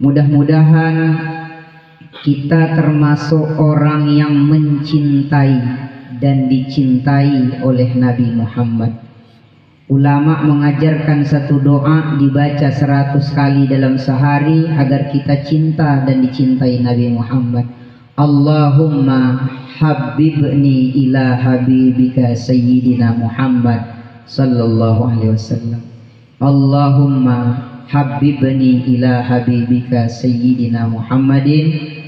Mudah-mudahan kita termasuk orang yang mencintai dan dicintai oleh Nabi Muhammad. Ulama mengajarkan satu doa dibaca 100 kali dalam sehari agar kita cinta dan dicintai Nabi Muhammad. Allahumma habibni ila habibika sayyidina Muhammad sallallahu alaihi wasallam. Allahumma habibni ila habibika sayyidina Muhammadin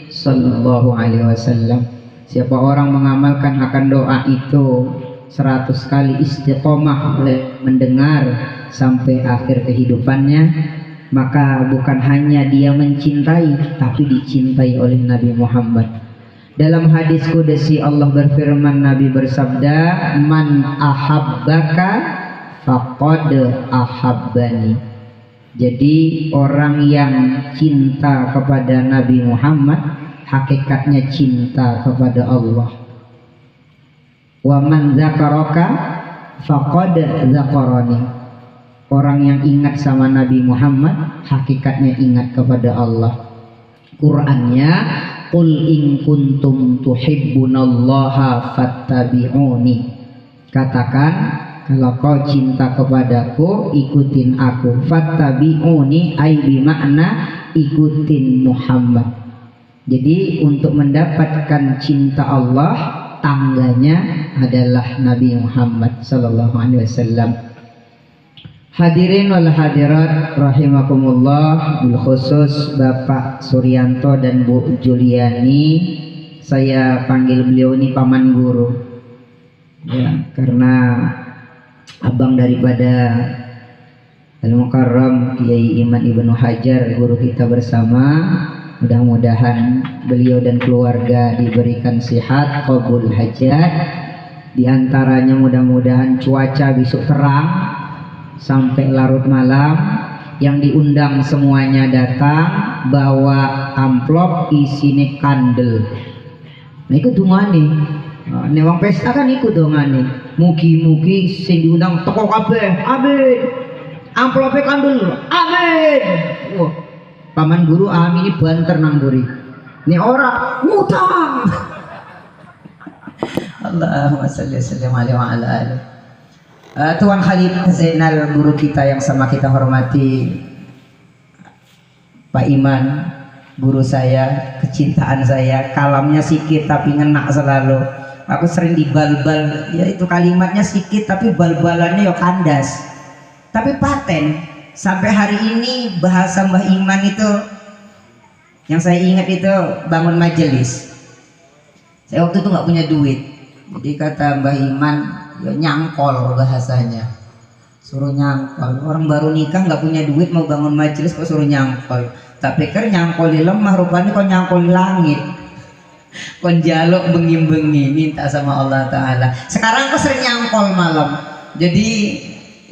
sallallahu alaihi wasallam. Siapa orang mengamalkan akan doa itu 100 kali istiqomah mendengar sampai akhir kehidupannya, maka bukan hanya dia mencintai tapi dicintai oleh Nabi Muhammad. Dalam hadis qudsi Allah berfirman, Nabi bersabda, man ahabbaka faqad ahabbani. Jadi orang yang cinta kepada Nabi Muhammad hakikatnya cinta kepada Allah. Wa man zakaraka faqad zakarani. Orang yang ingat sama Nabi Muhammad hakikatnya ingat kepada Allah. Qur'annya, qul in kuntum tuhibbunallaha fattabi'uni. Katakan, kalau kau cinta kepadaku, ikutin aku. Fattabi'uni ay bimakna ikutin Muhammad. Jadi untuk mendapatkan cinta Allah, tangganya adalah Nabi Muhammad sallallahu alaihi wasallam. Hadirin wal hadirat rahimakumullah, bil khusus Bapak Suryanto dan Bu Juliani, saya panggil beliau ini paman guru. Ya, karena abang daripada Al-Mukarram Kiai Iman Ibnu Hajar, guru kita bersama. Mudah-mudahan beliau dan keluarga diberikan sihat, qabul hajat. Di antaranya mudah-mudahan cuaca besok terang sampai larut malam. Yang diundang semuanya datang bawa amplop isine kandel. Nah ikut dungane. Nek wong pesta kan ikut dongane. Mugi-mugi sing diundang teko kabeh. Amin. Amplope kandel. Amin. Wah. Paman guru amin ini banter nang buri. Nek ora ngutang. Allahumma shalli wa ala alihi. Tuan Khalid Zainal, guru kita yang sama kita hormati, Pak Iman, guru saya, kecintaan saya, kalamnya sikit tapi ngena selalu. Aku sering dibal-bal, ya itu kalimatnya sikit tapi bal-balannya ya kandas. Tapi paten. Sampai hari ini bahasa Mbah Iman itu yang saya ingat itu bangun majelis. Saya waktu itu nggak punya duit, jadi kata Mbah Iman, ya nyangkol bahasanya, suruh nyangkol. Orang baru nikah nggak punya duit mau bangun majelis kok suruh nyangkol. Tapi kan nyangkol di lemah, rupanya kok nyangkol di langit. Kon jaluk bengi-bengi minta sama Allah Ta'ala. Sekarang kok sering nyangkol malam. Jadi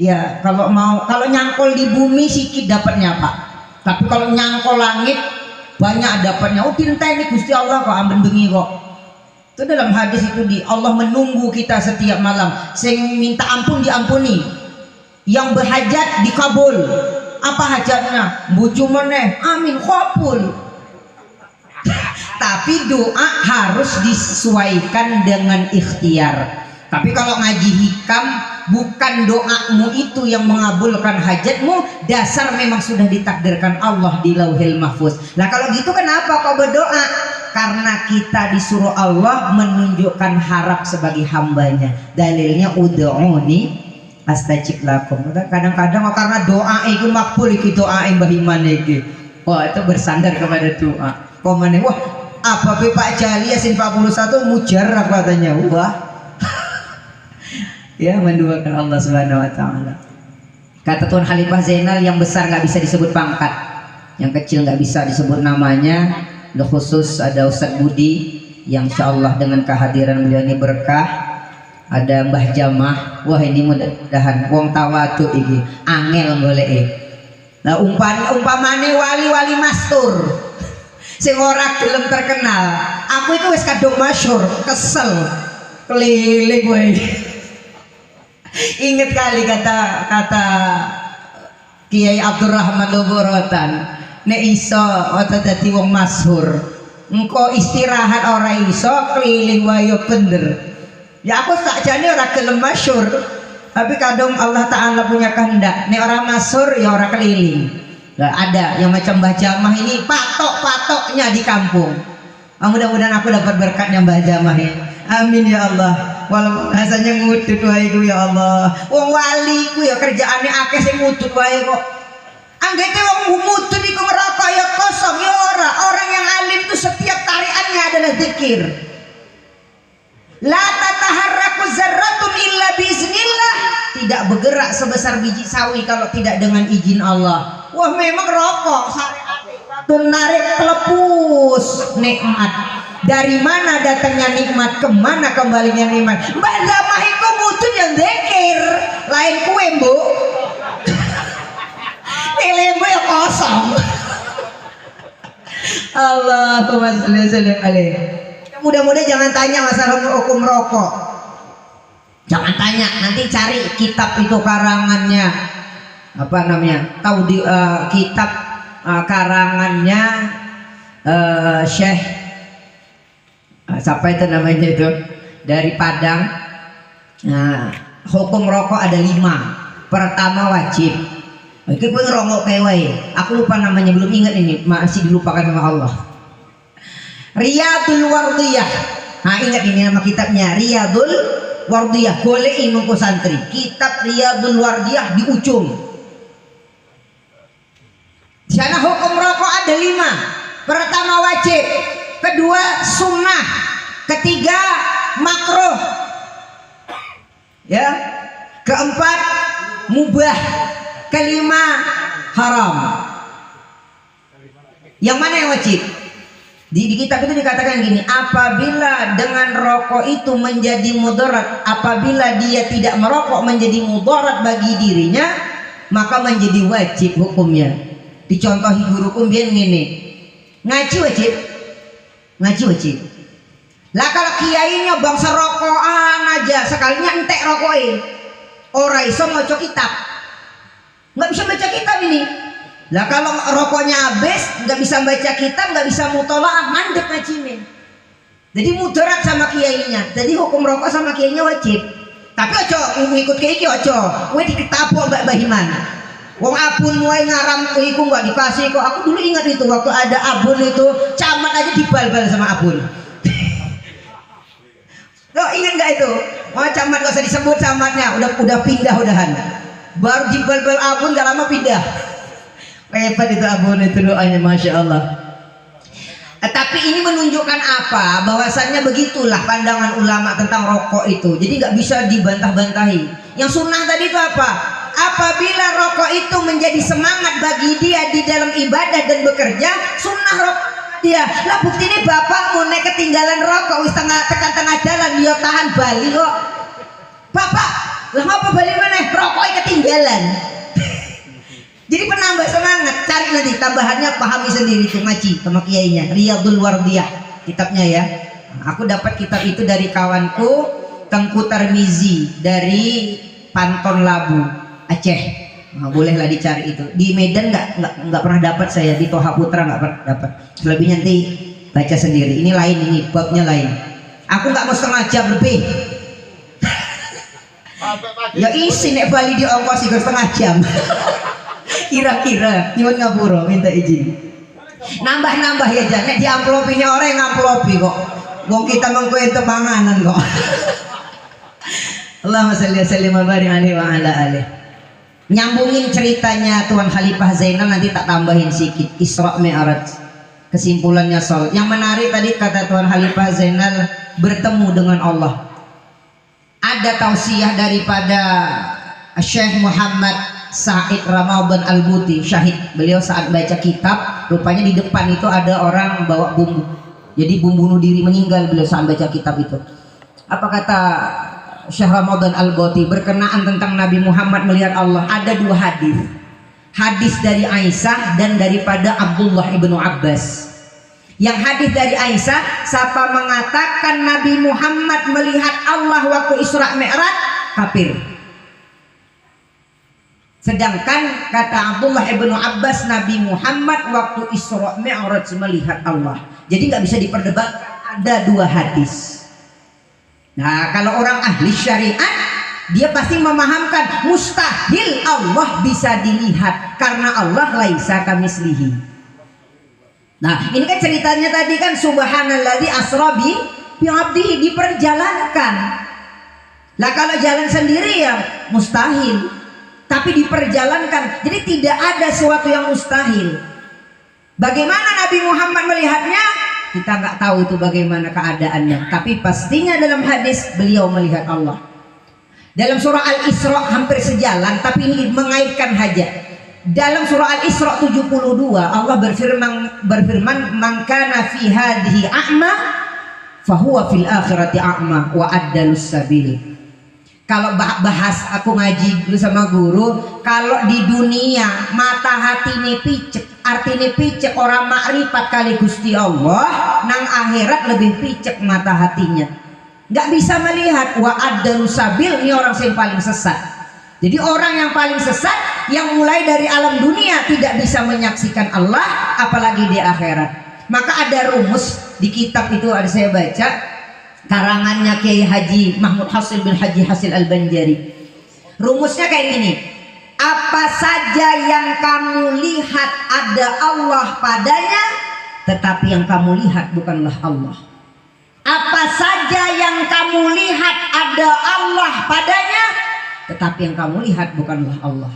ya kalau nyangkol di bumi sikit dapatnya Pak. Tapi kalau nyangkol langit banyak dapatnya. Oh cinta ini Gusti Allah kok amben bengi kok. Itu dalam hadis itu Allah menunggu kita setiap malam. Sing minta ampun diampuni. Yang berhajat dikabul. Apa hajatnya? Bojo meneh. Amin kabul. Tapi doa harus disesuaikan dengan ikhtiar. Tapi kalau ngaji hikam, bukan doamu itu yang mengabulkan hajatmu, dasar memang sudah ditakdirkan Allah di Lauhil Mahfuz. Nah kalau gitu kenapa kau berdoa? Karena kita disuruh Allah menunjukkan harap sebagai hambanya. Dalilnya ud'uni astajib lakum. Kadang-kadang karena doa itu makbul, itu doa yang beriman itu. Wah itu bersandar kepada doa. Komennya wah apa Pak Jali Yasin 41 mujarab katanya. Wah ya menduakan Allah Subhanahu wa taala. Kata Tuan Khalifah Zainal, yang besar nggak bisa disebut pangkat, yang kecil nggak bisa disebut namanya. Khusus ada Ustadz Budi yang insyaallah dengan kehadiran beliau ini berkah. Ada Mbah Jamah, wah ini mudah-mudahan wong tawatu iki angel golek. Nah umpamane wali-wali mastur sing ora gelem terkenal, aku itu wis kadung masyhur, kesel keliling kowe. Ingat kali kata Kiai Abdurrahman Luborotan, nek iso ojo dadi wong masyhur. Engko istirahat ora iso, keliling wae bener. Ya aku sakjane ora gelem masyhur, tapi kadang Allah Ta'ala punya kehendak. Nek ora masyhur ya ora keliling. Nah, ada yang macam Mbah Jamah ini patok-patoknya di kampung. Mudah-mudahan aku dapat berkatnya Mbah Jamah ya. Amin ya Allah. Walaupun rasanya ngudut wae ku ya Allah. Wong wali ku ya kerjaane akeh sing ngudut wae kok. Anggete wong ngudut iku ngerokok ya kosong ya ora. Orang yang alim itu setiap tariannya adalah zikir. La tataharraku zarratun illa biiznillah. Tidak bergerak sebesar biji sawi kalau tidak dengan izin Allah. Wah memang rokok syariat itu narik telepus nikmat. Dari mana datangnya nikmat, kemana kembalinya nikmat. Mbak Jamah itu mutun yang zikir, lain kue bu. Lembu ya kosong. Allahumma sholli sallim alaihi. Mudah-mudahan jangan tanya masalah hukum rokok. Jangan tanya, nanti cari kitab itu karangannya apa namanya? Tahu di kitab karangannya Syekh siapa itu namanya itu dari Padang. Nah, hukum rokok ada 5. Pertama wajib. Oke, gue ngerokok kayak wae. Aku lupa namanya, belum ingat ini, masih dilupakan sama Allah. Riyadul Wardiyah. Nah, ingat ini nama kitabnya, Riyadul Wardiyah. Golein mengko santri. Kitab Riyadul Wardiyah di ujung. Di sana hukum rokok ada 5. Pertama wajib, kedua sunnah, ketiga makruh, ya, keempat mubah, kelima haram. Yang mana yang wajib? Di kitab itu dikatakan gini, apabila dengan rokok itu menjadi mudarat, apabila dia tidak merokok menjadi mudarat bagi dirinya, maka menjadi wajib hukumnya. Dicontohi guruku biar gini, ngaji wajib, ngaji wajib. Lah kalau kiainya bangsa rokokan aja, sekalinya entek rokoknya, ora iso maca kitab, nggak bisa baca kitab ini. Lah kalau rokoknya habis, nggak bisa baca kitab, nggak bisa mutolaah, mandek ngajinya. Jadi mudarat sama kiainya. Jadi hukum rokok sama kiainya wajib. Tapi ojo ngikut kiai ojo, gue diketapok Mbak Bahiman. Wong abun mulai ngaram iku nggak dikasih kok. Aku dulu ingat itu waktu ada abun itu, camat aja dibal-bal sama abun. Lo ingat nggak itu? Oh camat gak usah disebut camatnya, udah pindah udahan. Baru dibal-bal abun gak lama pindah. Hebat itu abun itu doanya, masya Allah. Tapi ini menunjukkan apa? Bahwasannya begitulah pandangan ulama tentang rokok itu. Jadi nggak bisa dibantah-bantahi. Yang sunnah tadi itu apa? Apabila rokok itu menjadi semangat bagi dia di dalam ibadah dan bekerja, sunnah rokok dia. Lah bukti ini bapakmu naik ketinggalan rokok wis tengah jalan dia tahan bali kok. Bapak, lah ngapa bali mana? Rokoknya ketinggalan. Jadi penambah semangat. Cari nanti tambahannya, pahami sendiri tuh ngaji sama kiainya. Riyadul Wardiyah kitabnya ya. Aku dapat kitab itu dari kawanku Tengku Tarmizi dari Panton Labu Aceh. Nah, bolehlah dicari itu. Di Medan nggak pernah dapat saya, di Toha Putra nggak pernah dapat. Selebihnya nanti baca sendiri. Ini lain, ini babnya lain. Aku nggak mau setengah jam lebih. Ya isi nek Bali di ongkos setengah jam. Kira-kira nyuwun ngapura minta izin. Nambah-nambah ya jan. Nek di amplopinya orang yang ngamplopi kok. Wong kita mengko ento panganan kok. Allahumma shalli wa sallim wa barik alaihi wa ala alihi. Nyambungin ceritanya Tuan Khalifah Zainal nanti tak tambahin sedikit. Isra Mi'raj. Kesimpulannya Sol. Yang menarik tadi kata Tuan Khalifah Zainal bertemu dengan Allah. Ada tausiah daripada Syekh Muhammad Said Ramadan Al-Buti, syahid. Beliau saat baca kitab, rupanya di depan itu ada orang bawa bom. Jadi bom bunuh diri, meninggal beliau saat baca kitab itu. Apa kata Syekh Ramadan Al-Buti berkenaan tentang Nabi Muhammad melihat Allah? Ada 2 hadis. Hadis dari Aisyah dan daripada Abdullah ibnu Abbas. Yang hadis dari Aisyah, siapa mengatakan Nabi Muhammad melihat Allah waktu Isra Mi'raj, kafir. Sedangkan kata Abdullah ibnu Abbas, Nabi Muhammad waktu Isra Mi'raj melihat Allah. Jadi nggak bisa diperdebatkan, ada dua hadis. Nah, kalau orang ahli syariat, dia pasti memahamkan mustahil Allah bisa dilihat karena Allah laisa kamislihi. Nah, ini kan ceritanya tadi kan subhanalladzi asra bi abdihi, diperjalankan. Lah kalau jalan sendiri ya mustahil. Tapi diperjalankan, jadi tidak ada sesuatu yang mustahil. Bagaimana Nabi Muhammad melihatnya? Kita nggak tahu itu bagaimana keadaannya. Tapi pastinya dalam hadis beliau melihat Allah. Dalam surah Al-Isra hampir sejalan, tapi ini mengaitkan hajat. Dalam surah Al-Isra 72 Allah berfirman, "Man kana fi hadhihi a'ma, fahuwa fil akhirati a'ma wa addalus sabil." Kalau bahas aku ngaji dulu sama guru, kalau di dunia mata hati ini picek, artinya picek orang makrifat kali Gusti Allah, nang akhirat lebih picek mata hatinya, nggak bisa melihat. Wa addalu sabil, ini orang yang paling sesat. Jadi orang yang paling sesat, yang mulai dari alam dunia tidak bisa menyaksikan Allah, apalagi di akhirat. Maka ada rumus di kitab itu, ada saya baca, karangannya Kiai Haji Mahmud Hasil bin Haji Hasil Al-Banjari. Rumusnya kayak gini: apa saja yang kamu lihat ada Allah padanya, tetapi yang kamu lihat bukanlah Allah. Apa saja yang kamu lihat ada Allah padanya, tetapi yang kamu lihat bukanlah Allah.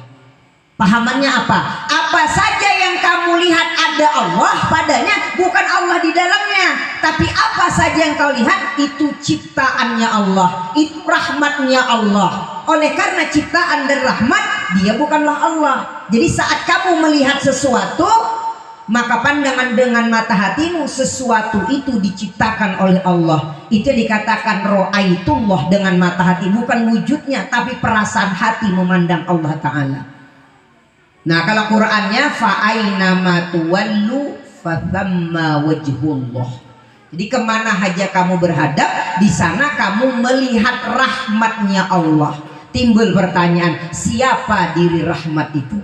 Pahamannya apa? Apa saja yang kamu lihat ada Allah padanya, bukan Allah di dalamnya. Tapi apa saja yang kau lihat itu ciptaannya Allah, itu rahmatnya Allah. Oleh karena ciptaan dan rahmat, dia bukanlah Allah. Jadi saat kamu melihat sesuatu, maka pandangan dengan mata hatimu, sesuatu itu diciptakan oleh Allah. Itu dikatakan ro'aitullah, dengan mata hati, bukan wujudnya, tapi perasaan hati memandang Allah Ta'ala. Nah, kalau Qur'annya fa'aina ma tuwallu fathamma wajhullah. Jadi kemana aja kamu berhadap, di sana kamu melihat rahmatnya Allah. Timbul pertanyaan, siapa diri rahmat itu?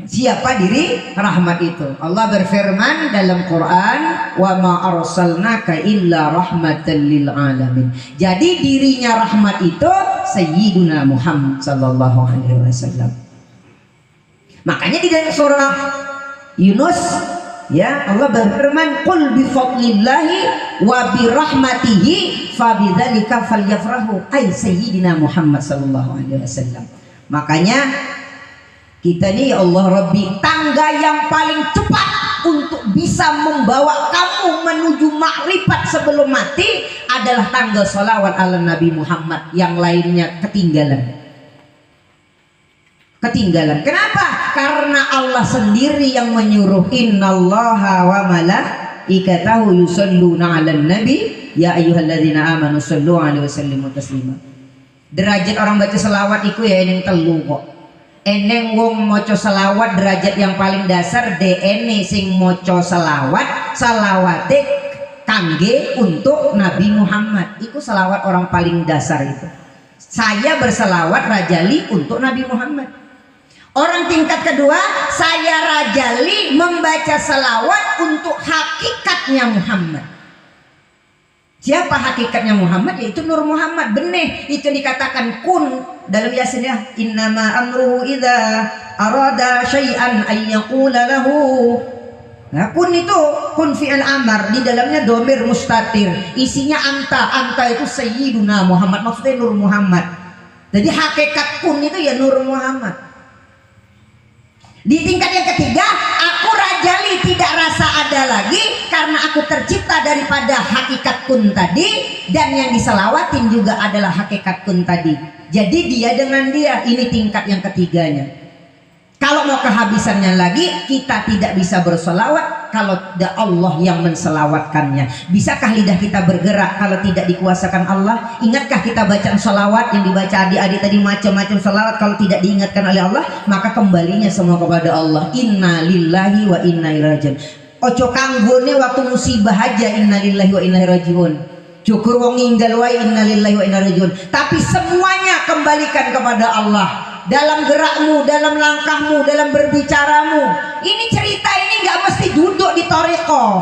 Siapa diri rahmat itu? Allah berfirman dalam Quran, wa ma arsalnaka illa rahmatan lil alamin. Jadi dirinya rahmat itu Sayyiduna Muhammad sallallahu alaihi wasallam. Makanya di dalam surah Yunus, ya, Allah berfirman, qul bi fadlillahi wa bi rahmatihi fabidzalika falyafrahu, ay sayyidina Muhammad sallallahu alaihi wasallam. Makanya kita ini, ya Allah Rabbi, tangga yang paling cepat untuk bisa membawa kamu menuju makrifat sebelum mati adalah tangga sholawat ala Nabi Muhammad. Yang lainnya ketinggalan. Kenapa? Karena Allah sendiri yang menyuruh, innallaha wa malaikatahu yusholluna 'alan nabi ya ayyuhalladzina amanu shollu 'alaihi wasallimu taslima. Derajat orang baca selawat iku ya eneng telu kok. Eneng wong maca selawat derajat yang paling dasar, dene sing maca selawat, selawate kangge untuk Nabi Muhammad. Iku selawat orang paling dasar itu. Saya berselawat rajali untuk Nabi Muhammad. Orang tingkat kedua, saya rajali membaca selawat untuk hakikatnya Muhammad. Siapa hakikatnya Muhammad? Yaitu Nur Muhammad. Benih itu dikatakan kun dalam Yasin, ya, innama amruhu idza arada syai'an ay yaqula lahu. Nah, kun itu kun fi'il amar, di dalamnya domir mustatir, isinya anta itu Sayyiduna Muhammad, maksudnya Nur Muhammad. Jadi hakikat kun itu ya Nur Muhammad. Di tingkat yang ketiga, aku rajali tidak rasa ada lagi karena aku tercipta daripada hakikat kun tadi, dan yang diselawatin juga adalah hakikat kun tadi. Jadi dia dengan dia, ini tingkat yang ketiganya. Kalau mau kehabisannya lagi, kita tidak bisa bersolawat kalau tidak Allah yang menselawatkannya. Bisakah lidah kita bergerak kalau tidak dikuasakan Allah? Ingatkah kita bacaan solawat yang dibaca adik-adik tadi, macam-macam solawat, kalau tidak diingatkan oleh Allah, maka kembalinya semua kepada Allah. Inna lillahi wa inna ilaihi rajiun. Ojo kanggone waktu musibah aja inna lillahi wa inna ilaihi rajiun. Syukur wong ninggal wa inna lillahi wa inna ilaihi rajiun. Tapi semuanya kembalikan kepada Allah. dalam gerakmu, dalam langkahmu, dalam berbicaramu. Ini cerita ini nggak mesti duduk di thariqah,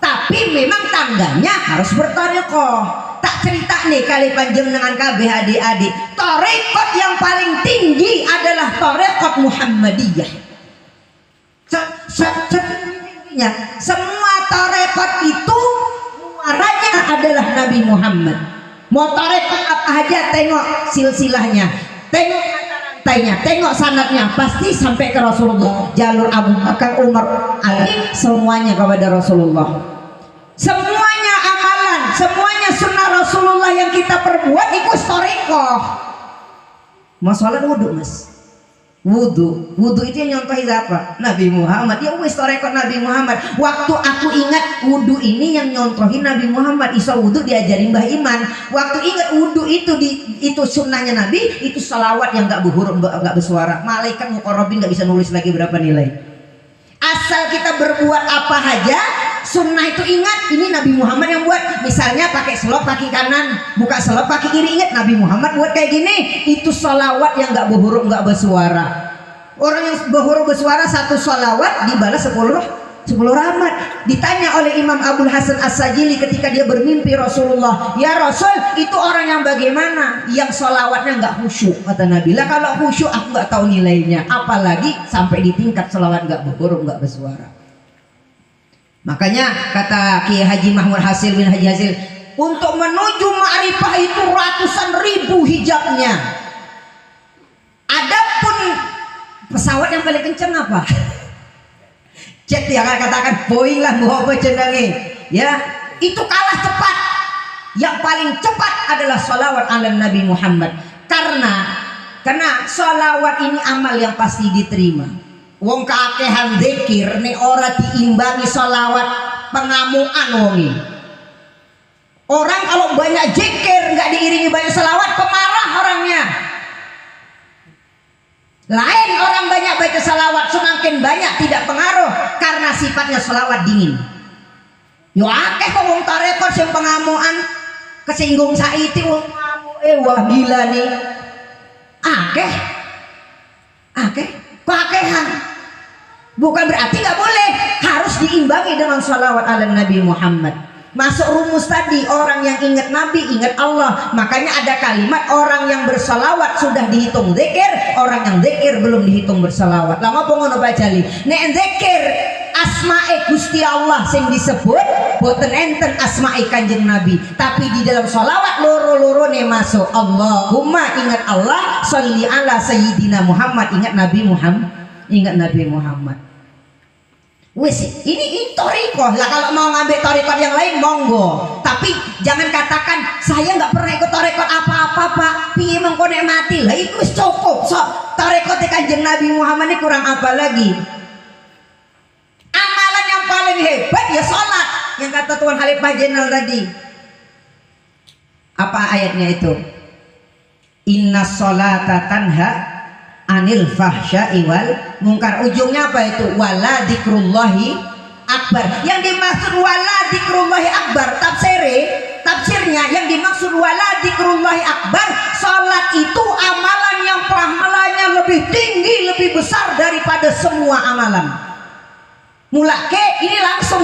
tapi memang tangganya harus berthariqah. Tak cerita nih kali panjenengan kabeh adik-adik, thariqat yang paling tinggi adalah thariqat Muhammadiyah. Semua thariqat itu muaranya adalah Nabi Muhammad. Mau thariqat apa aja, tengok silsilahnya, tengok rantainya, tengok sanadnya, pasti sampai ke Rasulullah. Jalur Abu Bakar, Umar, Ali, semuanya kepada Rasulullah. Semuanya amalan, semuanya sunnah Rasulullah yang kita perbuat ikut thariqah. Masalah wudhu mas, wudhu itu yang nyontohi siapa? Nabi Muhammad. Ya wis thariqah Nabi Muhammad. Waktu aku ingat wudhu ini yang nyontohi Nabi Muhammad. Isa wudhu diajarin Mbah Iman. Waktu ingat wudhu itu sunnahnya Nabi, itu salawat yang nggak berhuruf, nggak bersuara. Malaikat muqarrabin nggak bisa nulis lagi berapa nilai. Asal kita berbuat apa aja sunnah itu ingat, ini Nabi Muhammad yang buat. Misalnya pakai selop kaki kanan, buka selop kaki kiri, ingat Nabi Muhammad buat kayak gini. Itu sholawat yang nggak berhuruf, nggak bersuara. Orang yang berhuruf bersuara satu sholawat dibalas 10 rahmat. Ditanya oleh Imam Abul Hasan As-Sajili ketika dia bermimpi Rasulullah, ya Rasul, itu orang yang bagaimana? Yang sholawatnya nggak khusyuk, kata Nabi. Lah kalau khusyuk aku nggak tahu nilainya, apalagi sampai di tingkat sholawat nggak berhuruf, nggak bersuara. Makanya kata Kiai Haji Mahmud Hasil bin Haji Hasil, untuk menuju ma'rifah itu ratusan ribu hijabnya. Adapun pesawat yang paling kenceng apa? Jet yang katakan Boeing lah, mau apa cendangi, ya itu kalah cepat. Yang paling cepat adalah sholawat ala Nabi Muhammad. Karena sholawat ini amal yang pasti diterima. Wong keakehan zikir nek ora diimbangi sholawat pengamuan wongi. Orang kalau banyak zikir nggak diiringi banyak sholawat, pemarah orangnya. Lain orang banyak baca sholawat, semakin banyak tidak pengaruh karena sifatnya sholawat dingin. Yo akeh kok wong tarekot sing pengamuan kesinggung saiti wong ngamu wah gila nih. Akeh kakehan. Bukan berarti nggak boleh, harus diimbangi dengan sholawat ala Nabi Muhammad. Masuk rumus tadi, orang yang ingat Nabi ingat Allah. Makanya ada kalimat orang yang bersalawat sudah dihitung zikir, orang yang zikir belum dihitung bersalawat. Lama pengono bacali nek zikir asmae Gusti Allah sing disebut boten enten asmae Kanjeng Nabi, tapi di dalam sholawat loro-loro ne masuk. Allahumma ingat Allah, sholli ala sayyidina Muhammad, ingat Nabi Muhammad. Ingat Nabi Muhammad. Wis, ini thariqah lah. Kalau mau ngambil thariqah yang lain monggo, tapi jangan katakan saya nggak pernah ikut thariqah apa-apa Pak, piye mengko nek mati lah itu wis cukup. So thariqah Kanjeng Nabi Muhammad ini kurang apa lagi? Amalan yang paling hebat ya sholat, yang kata Tuan Khalifah Jenderal tadi. Apa ayatnya itu? Inna sholata tanha anil fahsya'i wal munkar. Ujungnya apa itu? Wala dzikrullahi akbar. Yang dimaksud wala dzikrullahi akbar, tafsirnya yang dimaksud wala dzikrullahi akbar, salat itu amalan yang pahalanya lebih tinggi, lebih besar daripada semua amalan. Mulake ini langsung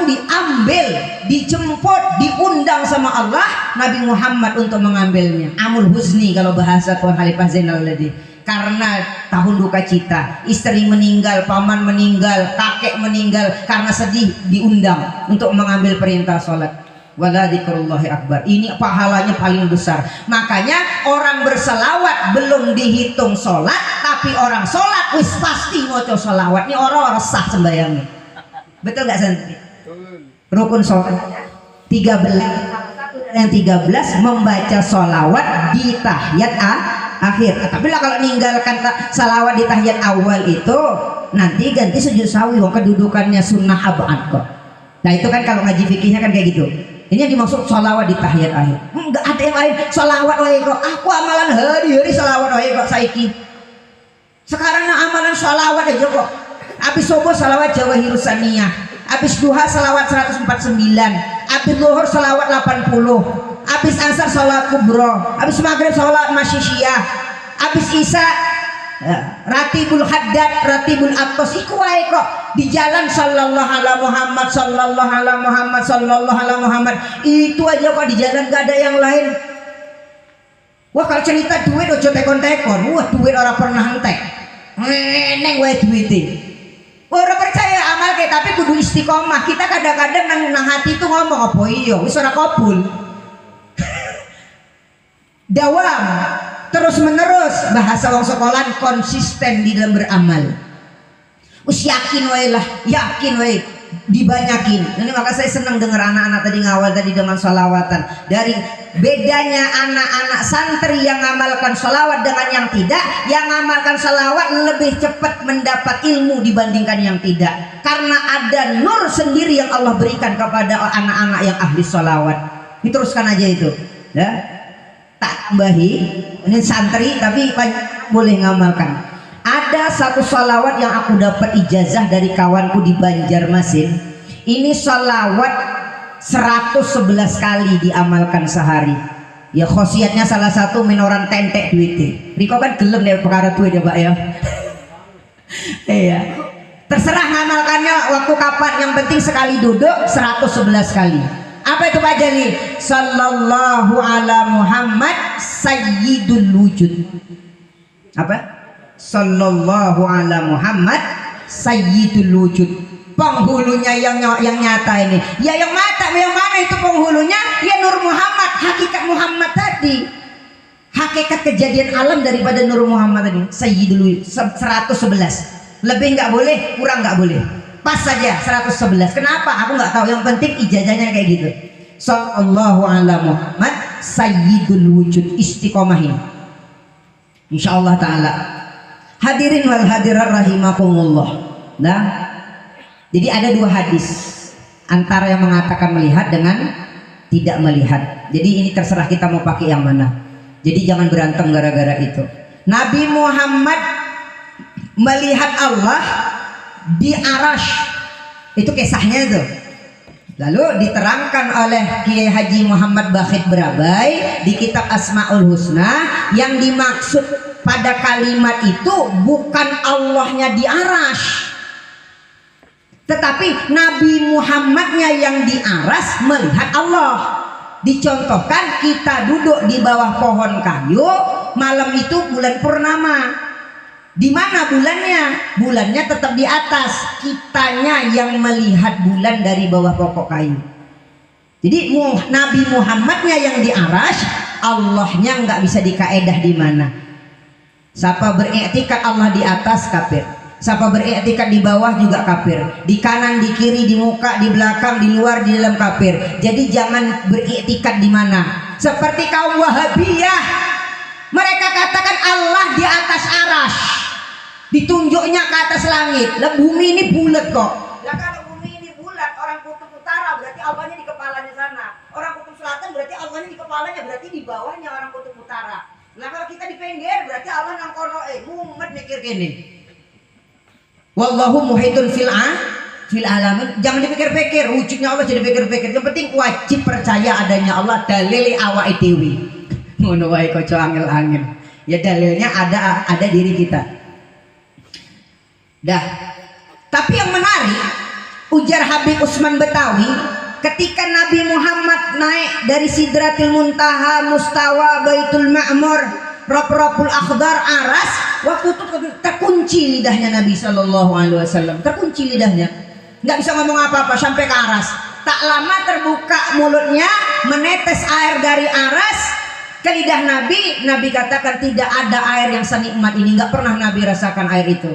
diambil, dijemput, diundang sama Allah Nabi Muhammad untuk mengambilnya. Amul huzni kalau bahasa Tuan Khalifah Zainal tadi. Karena tahun duka cita, istri meninggal, paman meninggal, kakek meninggal, karena sedih diundang untuk mengambil perintah sholat. Wala dzikrullahi akbar. Ini pahalanya paling besar. Makanya orang berselawat belum dihitung sholat, tapi orang sholat wis pasti ngoco selawat. Ini orang sah sembayangnya. Betul nggak Santi? Rukun sholat 13, yang 13 membaca sholawat di tahiyat akhir. Tapi lah kalau meninggalkan salawat di tahiyat awal itu nanti ganti sujud sawi, wong kedudukannya sunnah abad kok. Nah itu kan kalau ngaji fikihnya kan kayak gitu. Ini yang dimaksud sholawat di tahiyat akhir. Enggak ada yang lain. Sholawat wae kok. Aku amalan hari-hari sholawat wae kok saiki. Sekarang amalan sholawat aja kok. Habis subuh sholawat Jawahirus Saniyah. Habis duha sholawat 149. Habis zuhur sholawat 80. Habis asar sholawat kubro. Habis maghrib sholawat masyishiyah. Abis Isya Ratibul Haddad, Ratibul Atos iku wae kok di jalan sallallahu ala Muhammad, sallallahu ala Muhammad, sallallahu ala Muhammad. Itu aja kok di jalan, gak ada yang lain. Wah kalau cerita duit ojo tekon-tekon. Wah duit orang pernah entek. Neng wae duite. Ora percaya amal ke tapi kudu istiqomah. Kita kadang-kadang nang hati itu ngomong apa iya wis ora kabul. Dawam terus menerus, bahasa wong sekolah konsisten di dalam beramal. Us yakin wae lah, yakin wae, dibanyakin. Ini maka saya senang dengar anak-anak tadi ngawal tadi dengan sholawatan. Dari bedanya anak-anak santri yang ngamalkan sholawat dengan yang tidak, yang ngamalkan sholawat lebih cepat mendapat ilmu dibandingkan yang tidak. Karena ada nur sendiri yang Allah berikan kepada anak-anak yang ahli sholawat. Diteruskan aja itu, ya. Tak tambahi, ini santri tapi boleh ngamalkan. Ada satu sholawat yang aku dapat ijazah dari kawanku di Banjarmasin. Ini sholawat 111 kali diamalkan sehari. Ya khosiatnya salah satu menoran tentek duitnya. Riko kan gelem deh perkara duit ya Pak ya. Iya. Terserah ngamalkannya waktu kapan, yang penting sekali duduk 111 kali. Apa itu Pak Jali? Sallallahu ala Muhammad sayyidul wujud. Apa? Sallallahu ala Muhammad sayyidul wujud. Penghulunya yang nyata ini. Ya yang mata, yang mana itu penghulunya? Ya Nur Muhammad, hakikat Muhammad tadi. Hakikat kejadian alam daripada Nur Muhammad tadi. Sayyidul wujud 111. Lebih nggak boleh, kurang nggak boleh. Pas saja 111. Kenapa? Aku nggak tahu. Yang penting ijazahnya kayak gitu. Sallallahu ala Muhammad sayyidul wujud. Istiqomahin insyaallah taala. Hadirin wal hadirat rahimakumullah. Nah, jadi ada dua hadis antara yang mengatakan melihat dengan tidak melihat. Jadi ini terserah kita mau pakai yang mana. Jadi jangan berantem gara-gara itu. Nabi Muhammad melihat Allah di Arash, itu kisahnya itu. Lalu diterangkan oleh Kiai Haji Muhammad Bakhit Berabai di kitab Asmaul Husna, yang dimaksud pada kalimat itu bukan Allahnya di Arash, tetapi Nabi Muhammadnya yang di Arash melihat Allah. Dicontohkan kita duduk di bawah pohon kayu malam itu bulan purnama. Di mana bulannya? Bulannya tetap di atas, kitanya yang melihat bulan dari bawah pokok kayu. Jadi Nabi Muhammadnya yang di Arash, Allahnya nggak bisa dikaedah di mana. Siapa beriktikad Allah di atas kafir, siapa beriktikad di bawah juga kafir. Di kanan, di kiri, di muka, di belakang, di luar, di dalam kafir. Jadi jangan beriktikad di mana. Seperti kaum Wahabiyah, mereka katakan Allah di atas Arash, ditunjuknya ke atas langit. Lah bumi ini bulat kok. Lah kalau bumi ini bulat, orang kutub utara berarti Allahnya di kepalanya sana. Orang kutub selatan berarti Allahnya di kepalanya, berarti di bawahnya orang kutub utara. Lah kalau kita di pinggir berarti Allah nang kono mumet mikir kene. Wallahu muhitun fil alamin. Jangan dipikir-pikir, wujudnya Allah jadi pikir-pikir. Yang penting wajib percaya adanya Allah, dalil awake dhewe. Ngono wae kok angel-angel. Ya dalilnya ada diri kita. Dah. Tapi yang menarik, ujar Habib Usman Betawi, ketika Nabi Muhammad naik dari Sidratil Muntaha, Mustawa, Baitul Ma'mur, Rabb-Rabbul Akhdar, Aras, waktu itu terkunci lidahnya Nabi Shallallahu Alaihi Wasallam, terkunci lidahnya, nggak bisa ngomong apa-apa sampai ke Aras. Tak lama terbuka mulutnya, menetes air dari Aras ke lidah Nabi. Nabi katakan tidak ada air yang senikmat ini, nggak pernah Nabi rasakan air itu.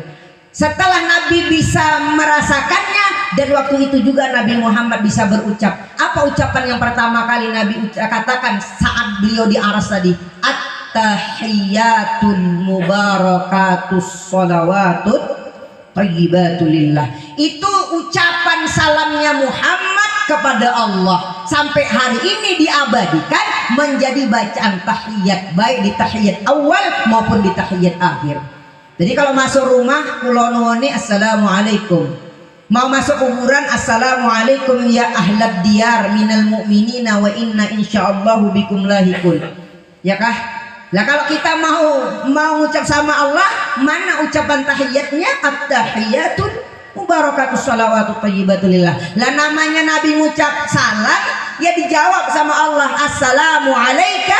Setelah Nabi bisa merasakannya, dan waktu itu juga Nabi Muhammad bisa berucap. Apa ucapan yang pertama kali Nabi katakan saat beliau di Aras tadi? At-tahiyatul mubarakatus sholawatut thayyibatulillah. Itu ucapan salamnya Muhammad kepada Allah, sampai hari ini diabadikan menjadi bacaan tahiyat, baik di tahiyat awal maupun di tahiyat akhir. Jadi kalau masuk rumah kula nuwuni assalamualaikum, mau masuk kuburan assalamualaikum ya ahlad diyar minal mu'minina wa inna insyaallahu bikum lahikun. Ya kah? Lah kalau kita mau ucap sama Allah, mana ucapan tahiyatnya? At-tahiyatul mubarakatus shalawatut thayyibatulillah. Lah namanya Nabi ngucap salam, ya dijawab sama Allah, assalamu alayka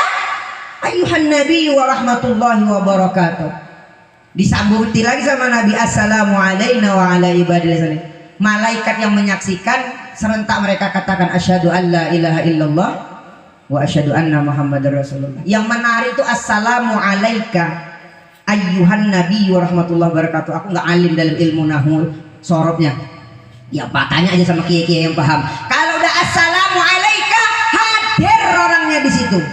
ayyuhan nabi wa rahmatullahi wa barakatuh. Disambuti lagi sama Nabi, assalamu alayna wa ala ibadillah salihin. Malaikat yang menyaksikan serentak mereka katakan asyhadu an la ilaha illallah wa asyhadu anna muhammadar rasulullah. Yang menarik itu assalamu alayka ayyuhan nabi wa rahmatullahi wa barakatuh. Aku nggak alim dalam ilmu nahwu sorobnya, ya pak tanya aja sama kiai-kiai yang paham. Kalau udah assalamu alayka, hadir orangnya di situ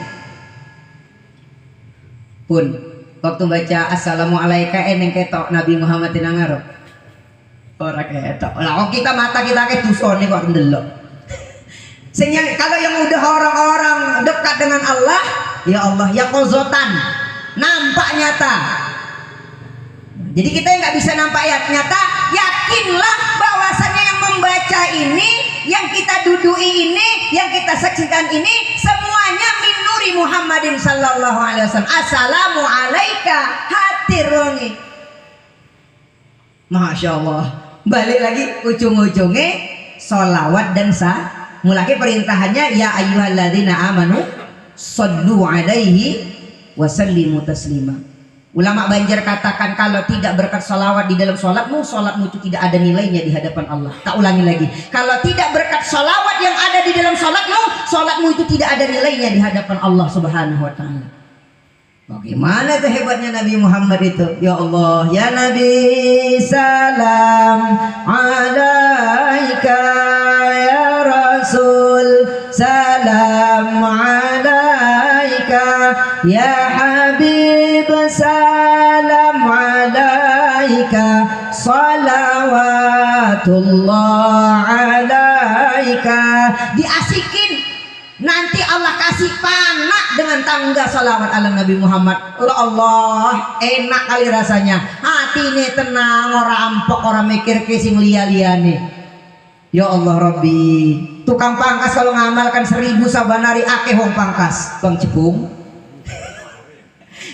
pun. Waktu baca assalamu alayka eneng ketok Nabi Muhammad tinangarok orang ketok lah. Kita mata kita kayak dusone kok ndelok. Kalau yang udah orang-orang dekat dengan Allah, ya Allah ya kozotan, nampak nyata. Jadi kita yang nggak bisa nampak nyata, yakinlah bahwasannya yang membaca ini, yang kita dudui ini, yang kita saksikan ini, semuanya min nuri Muhammadin sallallahu alaihi wasallam. Assalamu alayka, hadir wonge. Masya Allah. Balik lagi ujung-ujungnya sholawat dan mulai perintahannya ya ayyuhalladzina amanu shollu alaihi wasallimu taslima. Ulama Banjar katakan kalau tidak berkat sholawat di dalam sholatmu, sholatmu itu tidak ada nilainya di hadapan Allah. Tak ulangi lagi, kalau tidak berkat sholawat yang ada di dalam sholatmu, sholatmu itu tidak ada nilainya di hadapan Allah subhanahu wa ta'ala. Bagaimana itu hebatnya Nabi Muhammad itu? Ya Allah, ya Nabi salam alaika, ya Rasul salam alaika, ya Habib salam alaika, salawatullah alaika. Diasikin, nanti Allah kasih panak dengan tangga salawat ala Nabi Muhammad. Allah enak kali rasanya, hati ini tenang, orang ampok, orang mikir sing liya-liyane. Ya Allah Rabbi, tukang pangkas kalau ngamalkan 1000 sabanari akeh wong pangkas. Bang Jebung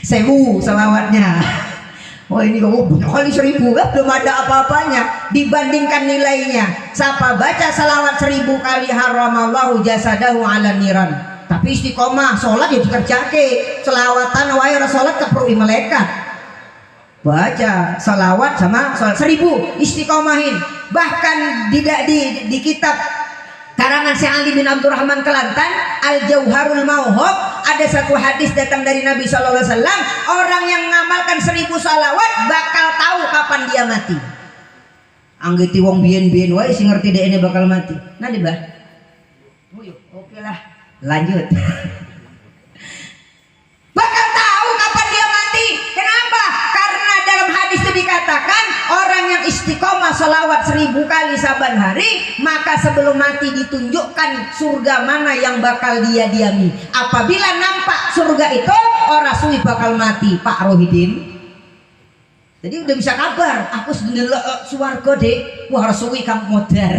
1000 salawatnya. Oh ini kok banyak kali 1000, belum ada apa-apanya dibandingkan nilainya. Siapa baca salawat 1000 kali haramallahu jasadahu ala niran. Tapi istiqomah sholat ya dikerjake. Selawatan wae ora sholat keperui malaikat. Baca salawat sama sholat 1000 istiqomahin. Bahkan di kitab karangan Syekh Ali bin Abdurrahman Kelantan Al-Jauharul Mauhub ada satu hadis datang dari Nabi sallallahu alaihi wasallam, orang yang mengamalkan 1000 salawat bakal tahu kapan dia mati. Anggeti wong biyen-biyen wae sing ngerti dek ini bakal mati. Nah di bah. Oke lah, lanjut. Bakal tahu kapan dia mati. Kenapa? Karena dalam hadis itu dikatakan orang yang istiqomah salawat 1000 kali saban hari, maka sebelum mati ditunjukkan surga mana yang bakal dia diami. Apabila nampak surga itu, orang suwi bakal mati. Pak Rohidin, jadi udah bisa kabar, aku sebenarnya suwargo deh. Wah suwi kamu modar.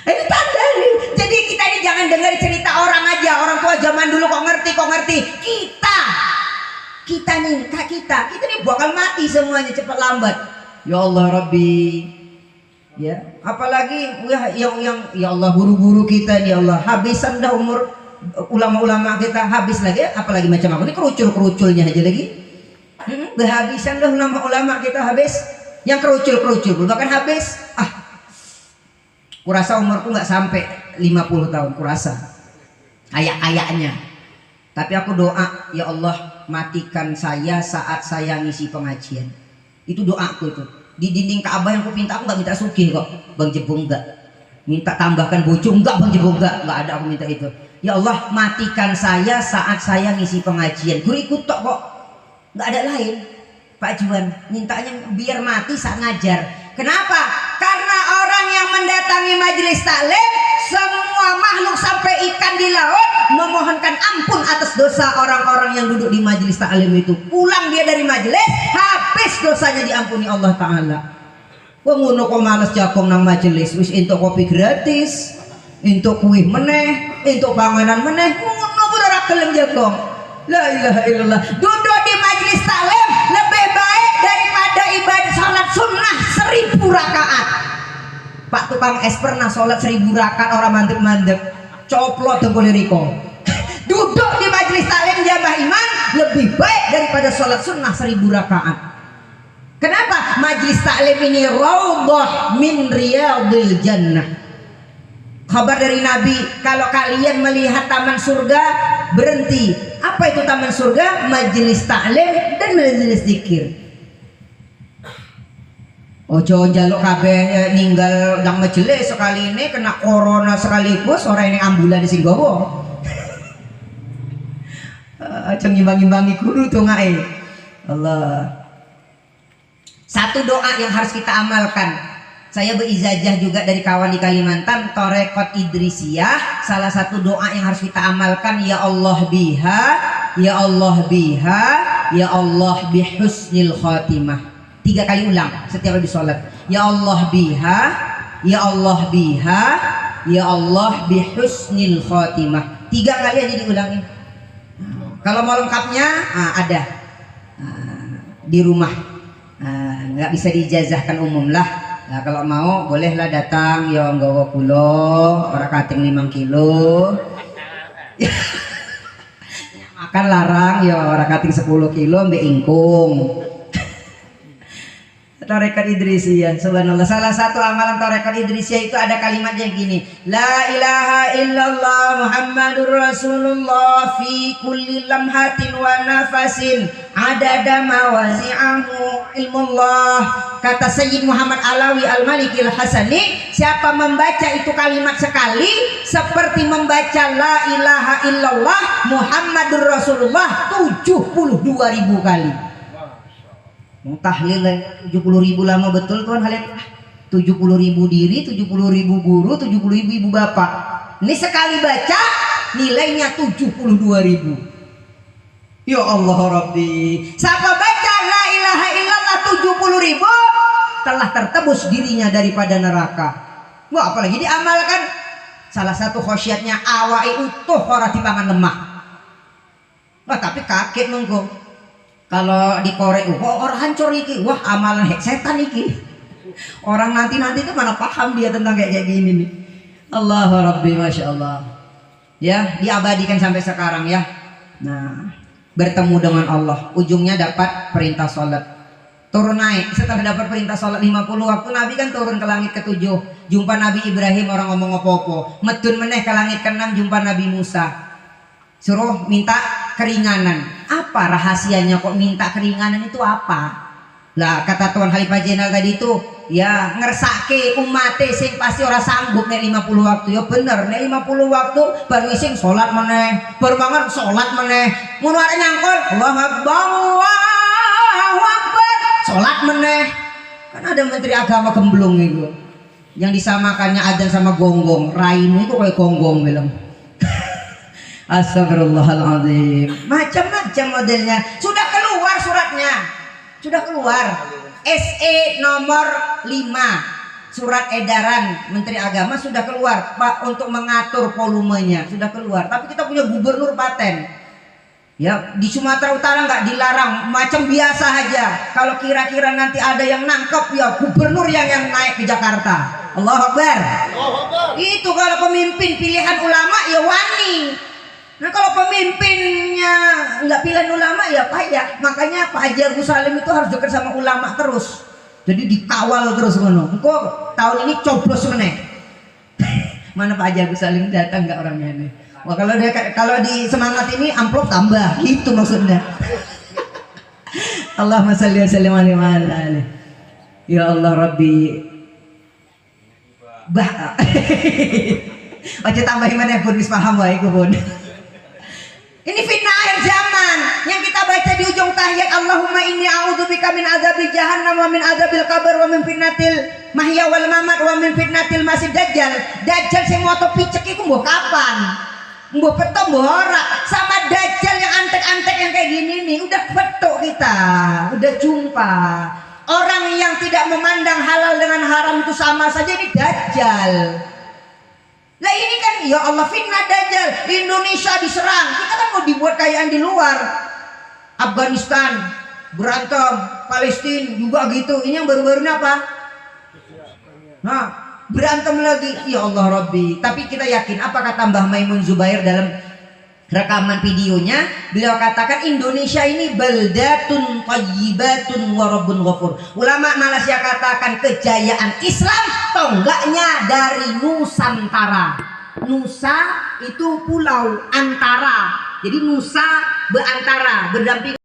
Ini tanda nih. Jadi kita ini jangan dengar cerita orang aja. Orang tua zaman dulu kok ngerti. Kita nih bakal mati semuanya cepat lambat. Ya Allah Rabbi, ya apalagi yang ya Allah guru-guru kita nih, Allah habisan dah umur ulama-ulama kita, habis lagi apalagi macam apa ini kerucul-keruculnya aja lagi. Berhabisan dah ulama kita, habis yang kerucul-kerucul bahkan habis. Kurasa umurku nggak sampai 50 tahun, kurasa ayak-ayaknya. Tapi aku doa, ya Allah matikan saya saat saya ngisi pengajian. Itu doaku itu. Di dinding Ka'bah yang aku minta, aku nggak minta sugih kok, Bang Jebung enggak. Minta tambahkan bojo enggak, Bang Jebung enggak ada aku minta itu. Ya Allah matikan saya saat saya ngisi pengajian. Guru ikut tok kok, nggak ada lain. Pak Juan mintanya biar mati saat ngajar. Kenapa? Karena orang yang mendatangi majelis taklim, semua makhluk sampai ikan di laut memohonkan ampun atas dosa orang-orang yang duduk di majelis taklim itu. Pulang dia dari majelis, habis dosanya diampuni Allah Ta'ala. Wah ngono kok males jakong nang majelis, wis entuk kopi gratis, entuk kuih meneh, entuk panganan meneh, ngono pun ora kelem jagong. La ilaha illallah. Duduk di majelis taklim lebih baik daripada ibadah salat sunnah 1000 rakaat. Pak tukang es pernah sholat 1000 rakaat orang mandek-mandek coplot dengkul riko. Duduk di majelis taklim jamaah iman lebih baik daripada sholat sunnah 1000 rakaat. Kenapa? Majelis taklim ini raudhah min riyadil jannah. Kabar dari Nabi, kalau kalian melihat taman surga, berhenti. Apa itu taman surga? Majelis taklim dan majelis zikir. Ojo njaluk kabeh ninggal nang majelis sekali ini kena corona sekaligus orang ini ambulan di Singgowo. Ojo ngimbang-imbangi guru tuh ngae. Allah. Satu doa yang harus kita amalkan. Saya berizajah juga dari kawan di Kalimantan, Torekot Idrisiyah. Salah satu doa yang harus kita amalkan, ya Allah biha, ya Allah biha, ya Allah bihusnil khatimah. 3 kali ulang setiap habis sholat. Ya Allah biha, ya Allah biha, ya Allah bihusnil khatimah. 3 kali aja diulangin. Kalau mau lengkapnya ada di rumah. Nggak bisa diijazahkan umum lah. Nah, kalau mau bolehlah datang ya nggawa kulo ora kating 5 kilo. Makan larang ya ora kating 10 kilo mbek ingkung. Tarekat Idrisiyah, subhanallah. Salah satu amalan tarekat Idrisiyah itu ada kalimatnya gini, la ilaha illallah Muhammadur Rasulullah fi kulli lamhatin wa nafasin adada mawasi'ahu ilmullah. Kata Sayyid Muhammad Alawi Al-Malikil Hasani, siapa membaca itu kalimat sekali seperti membaca la ilaha illallah Muhammadur Rasulullah 72.000 kali. Mau tahlil 70.000 lama betul tuan Halil. 70.000 diri, 70.000 guru, 70.000 ibu bapak. Ini sekali baca nilainya 72.000. Ya Allah Rabbi. Siapa baca la ilaha illallah 70.000 telah tertebus dirinya daripada neraka. Wah, apalagi diamalkan. Salah satu khosiatnya awai utuh ora timbangan lemah. Wah, tapi kaget mengko. Kalau dikorek, kok orang hancur iki, wah amalan setan iki. Orang nanti itu mana paham dia tentang kayak gini nih. Allahu Rabbi, masya Allah. Ya, diabadikan sampai sekarang ya. Nah, bertemu dengan Allah, ujungnya dapat perintah sholat. Turun naik, setelah dapat perintah sholat 50 waktu, Nabi kan turun ke langit ke-7. Jumpa Nabi Ibrahim, orang ngomong apa-apa. Medun meneh ke langit ke-6, jumpa Nabi Musa. Suruh minta keringanan. Apa rahasianya kok minta keringanan itu apa? Lah kata Tuan Khalifah Jenderal tadi itu, ya ngersake umate sing pasti ora sanggup nek 50 waktu. Ya bener, nek 50 waktu baru ising salat meneh, baru bangun salat meneh. Ngono arek nyangkul, Allahu Akbar, Allahu Akbar, salat meneh. Kan ada menteri agama gemblung itu. Yang disamakannya adzan sama gonggong. Raimu itu kayak gonggong bilang. Astagfirullahaladzim. Macam-macam modelnya. Sudah keluar suratnya. Sudah keluar. SE nomor 5. Surat edaran Menteri Agama sudah keluar, Pak, untuk mengatur volumenya. Sudah keluar. Tapi kita punya gubernur paten. Ya, di Sumatera Utara nggak dilarang, macam biasa aja. Kalau kira-kira nanti ada yang nangkep, ya gubernur yang naik ke Jakarta. Allahu Akbar. Itu kalau pemimpin pilihan ulama ya wani. Nah kalau pemimpinnya nggak pilihan ulama ya payah. Makanya Pak Haji Agus Salim itu harus dekat sama ulama terus. Jadi dikawal terus ngono. Engko tahun ini coblos meneh. Mana Pak Haji Agus Salim datang nggak orangnya ini? Wah kalau di semangat ini amplop tambah gitu maksudnya. Allahumma shalli wa sallim alaihi. Ya Allah Rabbi. Bah. Ojo tambahin mana pun wis paham wae ku pun. Ini fitnah akhir zaman yang kita baca di ujung tahiyat, Allahumma inni a'udzubika min adzabil jahannam wa min adzabil qabr wa min fitnatil mahya wal mamat wa min fitnatil masih dajjal. Dajjal sing moto picek iku mbok kapan? Mbok petok mbok ora. Sama dajjal yang antek-antek yang kayak gini nih udah petok kita, udah jumpa. Orang yang tidak memandang halal dengan haram itu sama saja ini dajjal. Lah ini kan ya Allah fitnah dajjal, Indonesia diserang. Kita kan mau dibuat kayaan di luar. Afghanistan berantem, Palestina juga gitu. Ini yang baru-baru ini apa? Nah, berantem lagi. Ya Allah Rabbi. Tapi kita yakin apa kata Mbah Maimun Zubair dalam rekaman videonya, beliau katakan Indonesia ini baldatun thayyibatun wa rabbun ghafur. Ulama Malaysia katakan kejayaan Islam tonggaknya dari Nusantara. Nusa itu pulau antara. Jadi Nusa beantara, berdampingan